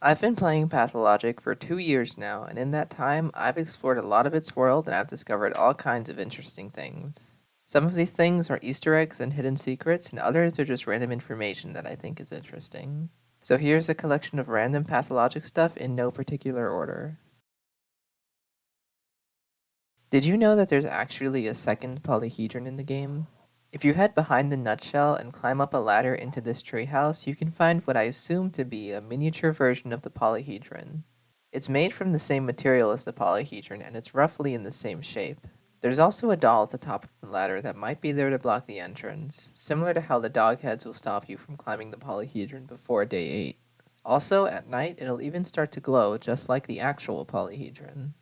I've been playing Pathologic for 2 years now, and in that time, I've explored a lot of its world and I've discovered all kinds of interesting things. Some of these things are Easter eggs and hidden secrets, and others are just random information that I think is interesting. So here's a collection of random Pathologic stuff in no particular order. Did you know that there's actually a second polyhedron in the game? If you head behind the nutshell and climb up a ladder into this treehouse, you can find what I assume to be a miniature version of the polyhedron. It's made from the same material as the polyhedron and it's roughly in the same shape. There's also a doll at the top of the ladder that might be there to block the entrance, similar to how the dog heads will stop you from climbing the polyhedron before day 8. Also, at night, it'll even start to glow just like the actual polyhedron.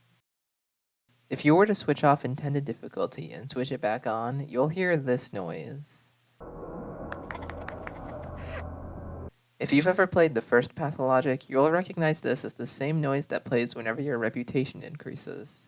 If you were to switch off intended difficulty and switch it back on, you'll hear this noise. If you've ever played the first Pathologic, you'll recognize this as the same noise that plays whenever your reputation increases.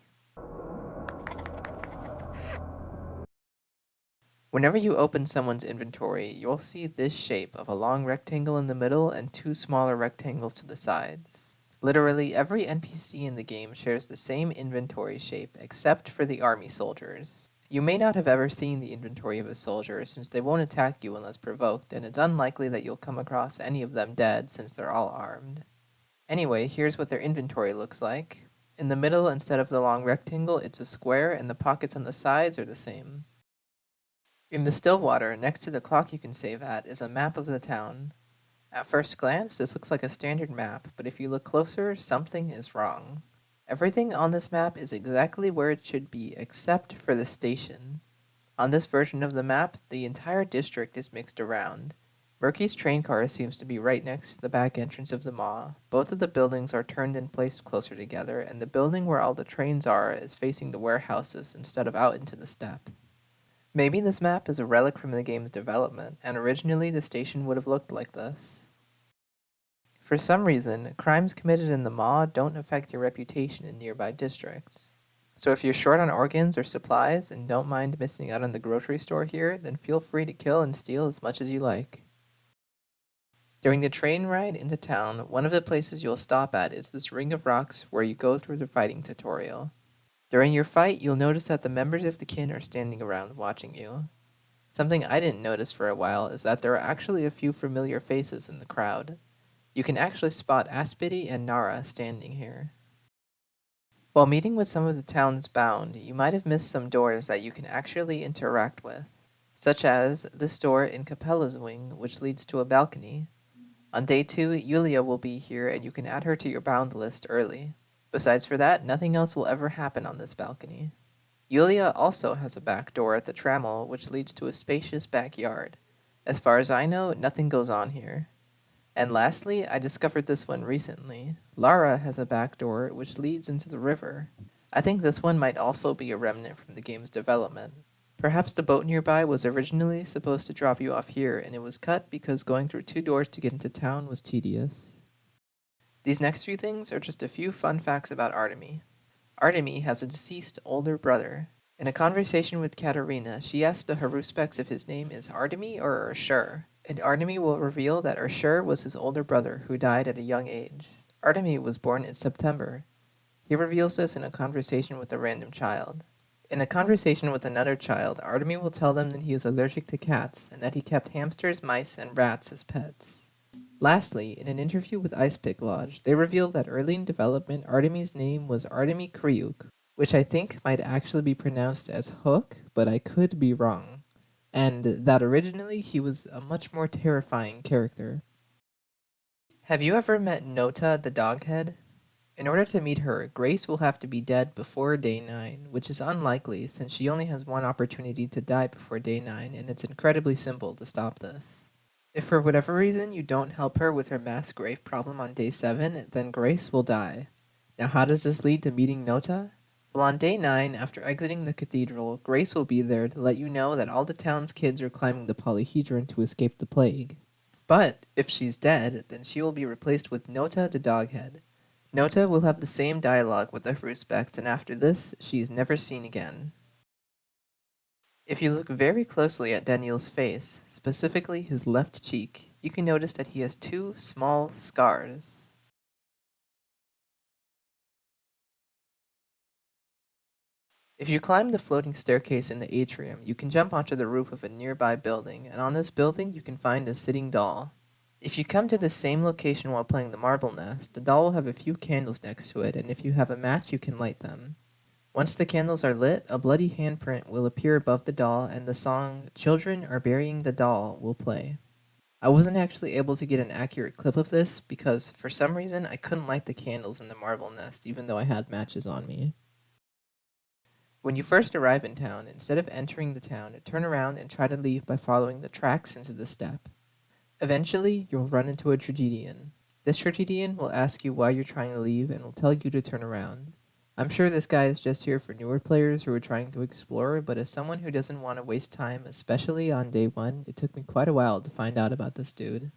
Whenever you open someone's inventory, you'll see this shape of a long rectangle in the middle and two smaller rectangles to the sides. Literally every NPC in the game shares the same inventory shape except for the army soldiers. You may not have ever seen the inventory of a soldier since they won't attack you unless provoked, and it's unlikely that you'll come across any of them dead since they're all armed. Anyway, here's what their inventory looks like. In the middle, instead of the long rectangle, it's a square and the pockets on the sides are the same. In the still water, next to the clock you can save at, is a map of the town. At first glance, this looks like a standard map, but if you look closer, something is wrong. Everything on this map is exactly where it should be, except for the station. On this version of the map, the entire district is mixed around. Murky's train car seems to be right next to the back entrance of the mall. Both of the buildings are turned and placed closer together, and the building where all the trains are is facing the warehouses instead of out into the steppe. Maybe this map is a relic from the game's development, and originally the station would have looked like this. For some reason, crimes committed in the mall don't affect your reputation in nearby districts. So if you're short on organs or supplies and don't mind missing out on the grocery store here, then feel free to kill and steal as much as you like. During the train ride into town, one of the places you'll stop at is this ring of rocks where you go through the fighting tutorial. During your fight, you'll notice that the members of the kin are standing around watching you. Something I didn't notice for a while is that there are actually a few familiar faces in the crowd. You can actually spot Aspity and Nara standing here. While meeting with some of the town's bound, you might have missed some doors that you can actually interact with, such as this door in Capella's wing, which leads to a balcony. On day 2, Yulia will be here and you can add her to your bound list early. Besides for that, nothing else will ever happen on this balcony. Yulia also has a back door at the trammel, which leads to a spacious backyard. As far as I know, nothing goes on here. And lastly, I discovered this one recently. Lara has a back door which leads into the river. I think this one might also be a remnant from the game's development. Perhaps the boat nearby was originally supposed to drop you off here, and it was cut because going through 2 doors to get into town was tedious. These next few things are just a few fun facts about Artemy. Artemy has a deceased older brother. In a conversation with Katerina, she asked the Haruspecs if his name is Artemy or Urshur, and Artemy will reveal that Urshur was his older brother who died at a young age. Artemy was born in September. He reveals this in a conversation with a random child. In a conversation with another child, Artemy will tell them that he is allergic to cats and that he kept hamsters, mice, and rats as pets. Lastly, in an interview with Ice Pick Lodge, they revealed that early in development, Artemy's name was Artemy Kriuk, which I think might actually be pronounced as Hook, but I could be wrong, and that originally he was a much more terrifying character. Have you ever met Nota the Doghead? In order to meet her, Grace will have to be dead before day 9, which is unlikely since she only has one opportunity to die before day 9, and it's incredibly simple to stop this. If for whatever reason you don't help her with her mass grave problem on day 7, then Grace will die. Now how does this lead to meeting Nota? Well, on day 9, after exiting the cathedral, Grace will be there to let you know that all the town's kids are climbing the polyhedron to escape the plague. But if she's dead, then she will be replaced with Nota the Doghead. Nota will have the same dialogue with the Respect, and after this, she is never seen again. If you look very closely at Daniel's face, specifically his left cheek, you can notice that he has two small scars. If you climb the floating staircase in the atrium, you can jump onto the roof of a nearby building, and on this building you can find a sitting doll. If you come to the same location while playing the marble nest, the doll will have a few candles next to it, and if you have a match, you can light them. Once the candles are lit, a bloody handprint will appear above the doll, and the song "Children Are Burying the Doll" will play. I wasn't actually able to get an accurate clip of this because, for some reason, I couldn't light the candles in the marble nest even though I had matches on me. When you first arrive in town, instead of entering the town, turn around and try to leave by following the tracks into the steppe. Eventually, you'll run into a tragedian. This tragedian will ask you why you're trying to leave and will tell you to turn around. I'm sure this guy is just here for newer players who are trying to explore, but as someone who doesn't want to waste time, especially on day one, it took me quite a while to find out about this dude.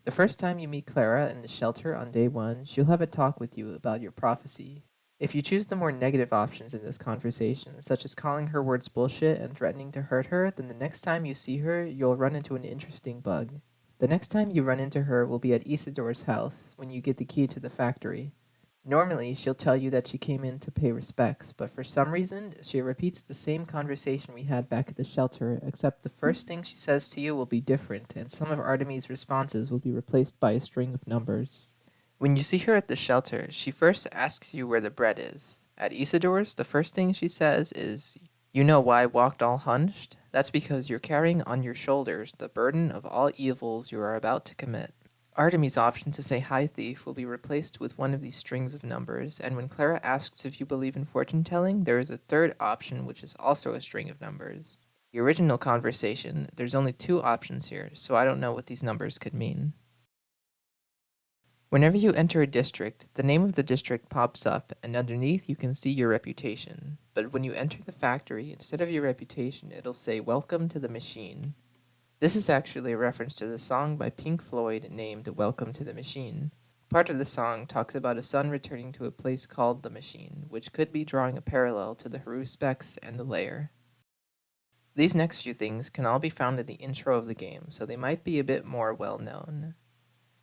The first time you meet Clara in the shelter on day one, she'll have a talk with you about your prophecy. If you choose the more negative options in this conversation, such as calling her words bullshit and threatening to hurt her, then the next time you see her, you'll run into an interesting bug. The next time you run into her will be at Isidor's house, when you get the key to the factory. Normally, she'll tell you that she came in to pay respects, but for some reason, she repeats the same conversation we had back at the shelter, except the first thing she says to you will be different, and some of Artemis' responses will be replaced by a string of numbers. When you see her at the shelter, she first asks you where the bread is. At Isidor's, the first thing she says is, "You know why I walked all hunched? That's because you're carrying on your shoulders the burden of all evils you are about to commit." Artemis' option to say "Hi Thief" will be replaced with one of these strings of numbers, and when Clara asks if you believe in fortune telling, there is a third option which is also a string of numbers. The original conversation, there's only two options here, so I don't know what these numbers could mean. Whenever you enter a district, the name of the district pops up, and underneath you can see your reputation. But when you enter the factory, instead of your reputation, it'll say "Welcome to the Machine." This is actually a reference to the song by Pink Floyd named "Welcome to the Machine." Part of the song talks about a son returning to a place called the Machine, which could be drawing a parallel to the Haru specs and the layer. These next few things can all be found in the intro of the game, so they might be a bit more well known,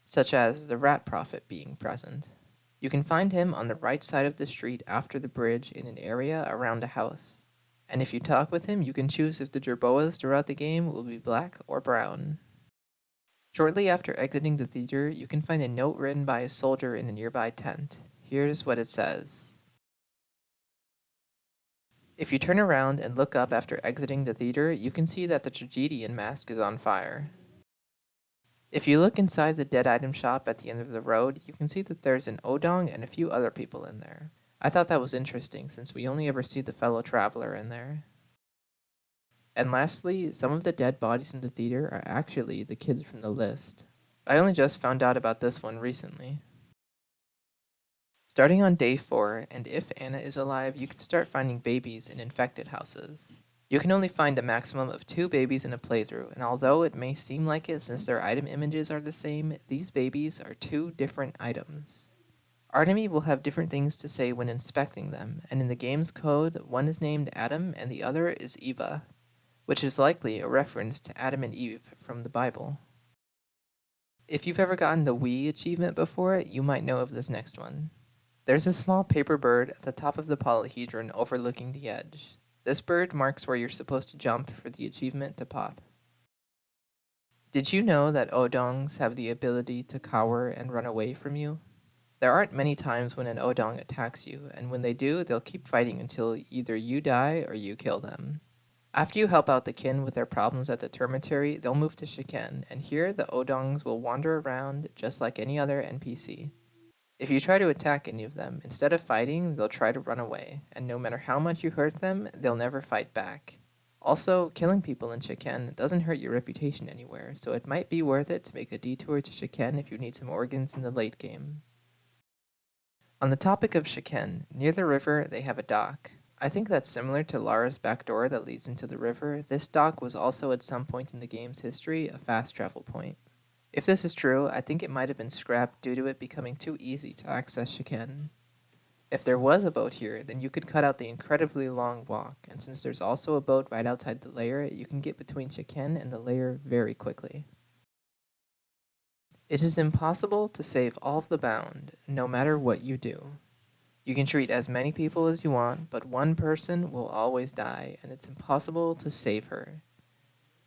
such as the Rat Prophet being present. You can find him on the right side of the street after the bridge in an area around a house. And if you talk with him, you can choose if the jerboas throughout the game will be black or brown. Shortly after exiting the theater, you can find a note written by a soldier in a nearby tent. Here's what it says. If you turn around and look up after exiting the theater, you can see that the tragedian mask is on fire. If you look inside the dead item shop at the end of the road, you can see that there's an Odong and a few other people in there. I thought that was interesting since we only ever see the fellow traveler in there. And lastly, some of the dead bodies in the theater are actually the kids from the list. I only just found out about this one recently. Starting on day 4, and if Anna is alive, you can start finding babies in infected houses. You can only find a maximum of 2 babies in a playthrough, and although it may seem like it since their item images are the same, these babies are 2 different items. Artemis will have different things to say when inspecting them, and in the game's code, one is named Adam and the other is Eva, which is likely a reference to Adam and Eve from the Bible. If you've ever gotten the Wii achievement before, you might know of this next one. There's a small paper bird at the top of the polyhedron overlooking the edge. This bird marks where you're supposed to jump for the achievement to pop. Did you know that Odongs have the ability to cower and run away from you? There aren't many times when an Odong attacks you, and when they do, they'll keep fighting until either you die or you kill them. After you help out the kin with their problems at the termitary, they'll move to Shiken, and here the Odongs will wander around just like any other NPC. If you try to attack any of them, instead of fighting, they'll try to run away, and no matter how much you hurt them, they'll never fight back. Also, killing people in Shiken doesn't hurt your reputation anywhere, so it might be worth it to make a detour to Shiken if you need some organs in the late game. On the topic of Shiken, near the river they have a dock. I think that's similar to Lara's back door that leads into the river. This dock was also at some point in the game's history a fast travel point. If this is true, I think it might have been scrapped due to it becoming too easy to access Shiken. If there was a boat here, then you could cut out the incredibly long walk, and since there's also a boat right outside the lair, you can get between Shiken and the lair very quickly. It is impossible to save all of the bound, no matter what you do. You can treat as many people as you want, but one person will always die, and it's impossible to save her.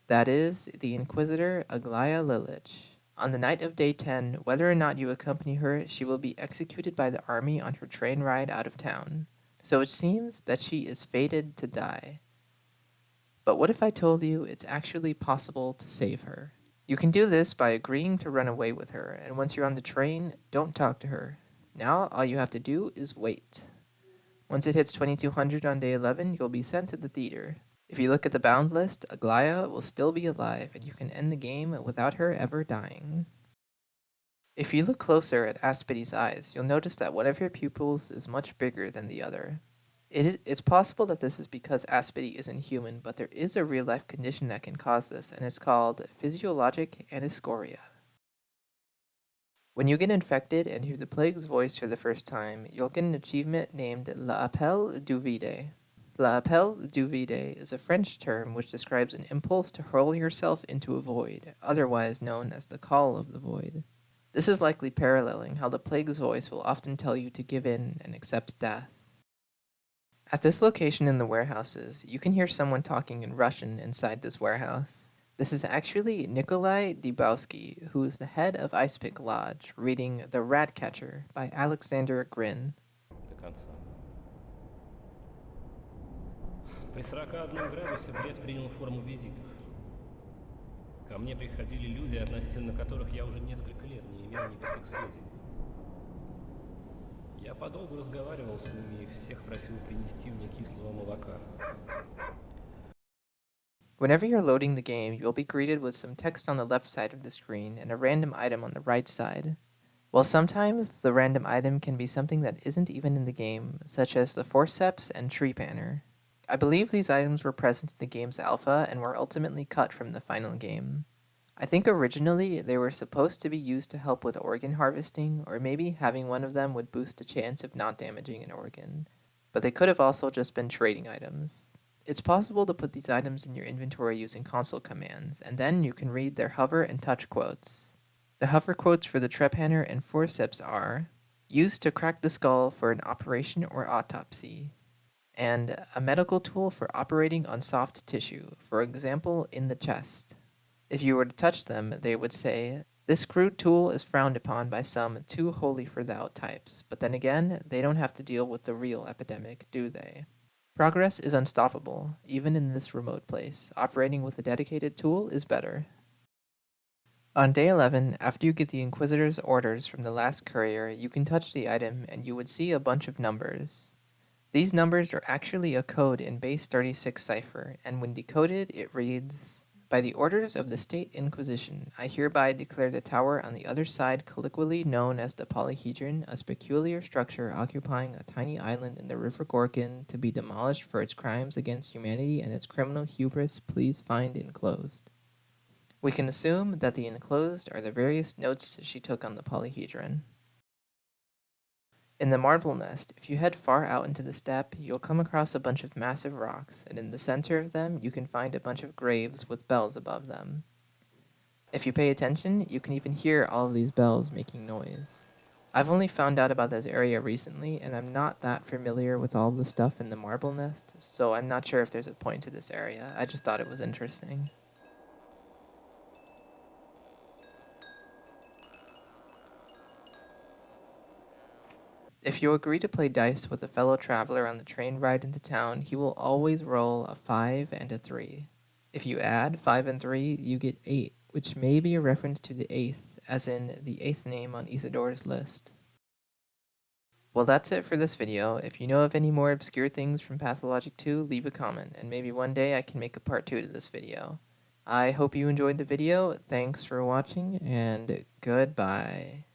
That is, the Inquisitor Aglaya Lilich. On the night of day 10, whether or not you accompany her, she will be executed by the army on her train ride out of town. So it seems that she is fated to die. But what if I told you it's actually possible to save her? You can do this by agreeing to run away with her, and once you're on the train, don't talk to her. Now all you have to do is wait. Once it hits 2200 on day 11, you'll be sent to the theater. If you look at the bound list, Aglaya will still be alive, and you can end the game without her ever dying. If you look closer at Aspidy's eyes, you'll notice that one of her pupils is much bigger than the other. It's possible that this is because Aspidy isn't human, but there is a real-life condition that can cause this, and it's called physiologic aniscoria. When you get infected and hear the plague's voice for the first time, you'll get an achievement named L'Appel du Vide. L'Appel du Vide is a French term which describes an impulse to hurl yourself into a void, otherwise known as the call of the void. This is likely paralleling how the plague's voice will often tell you to give in and accept death. At this location in the warehouses, you can hear someone talking in Russian inside this warehouse. This is actually Nikolai Dybowski, who is the head of Ice Pick Lodge, reading The Ratcatcher by Alexander Grin. До конца. При 41 градусе бред принял форму визитов. Ко мне приходили люди, относительно которых я уже несколько лет не имел никаких сведений. Я подолгу разговаривал с ними и всех просил принести мне кислого молока. Whenever you're loading the game, you'll be greeted with some text on the left side of the screen and a random item on the right side. While sometimes the random item can be something that isn't even in the game, such as the forceps and tree panner. I believe these items were present in the game's alpha and were ultimately cut from the final game. I think originally they were supposed to be used to help with organ harvesting, or maybe having one of them would boost the chance of not damaging an organ. But they could have also just been trading items. It's possible to put these items in your inventory using console commands, and then you can read their hover and touch quotes. The hover quotes for the trepanner and forceps are, used to crack the skull for an operation or autopsy, and a medical tool for operating on soft tissue, for example in the chest. If you were to touch them, they would say, this crude tool is frowned upon by some too holy for thou types, but then again, they don't have to deal with the real epidemic, do they? Progress is unstoppable, even in this remote place. Operating with a dedicated tool is better. On day 11, after you get the Inquisitor's orders from the last courier, you can touch the item and you would see a bunch of numbers. These numbers are actually a code in base 36 cipher, and when decoded, it reads, by the orders of the State Inquisition, I hereby declare the tower on the other side colloquially known as the Polyhedron, a peculiar structure occupying a tiny island in the River Gorgon, to be demolished for its crimes against humanity and its criminal hubris. Please find enclosed. We can assume that the enclosed are the various notes she took on the Polyhedron. In the Marble Nest, if you head far out into the steppe, you'll come across a bunch of massive rocks, and in the center of them, you can find a bunch of graves with bells above them. If you pay attention, you can even hear all of these bells making noise. I've only found out about this area recently, and I'm not that familiar with all the stuff in the Marble Nest, so I'm not sure if there's a point to this area. I just thought it was interesting. If you agree to play dice with a fellow traveler on the train ride into town, he will always roll a 5 and a 3. If you add 5 and 3, you get 8, which may be a reference to the 8th, as in the 8th name on Isidore's list. Well, that's it for this video. If you know of any more obscure things from Pathologic 2, leave a comment, and maybe one day I can make a part 2 to this video. I hope you enjoyed the video. Thanks for watching, and goodbye.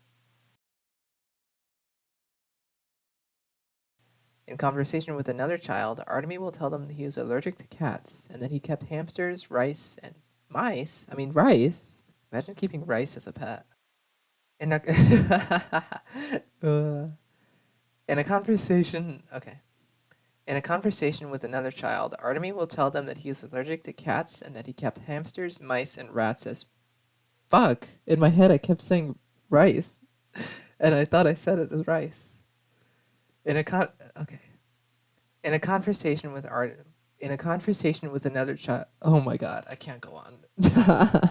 In conversation with another child, Artemy will tell them that he is allergic to cats and that he kept hamsters, rice, and mice. I mean, rice. Imagine keeping rice as a pet. In a, in a conversation, okay. In a conversation with another child, Artemy will tell them that he is allergic to cats and that he kept hamsters, mice, and rats as. Fuck! In my head, I kept saying rice, and I thought I said it as rice. In a okay. In a conversation with art, in a conversation with another child. Oh my god, I can't go on.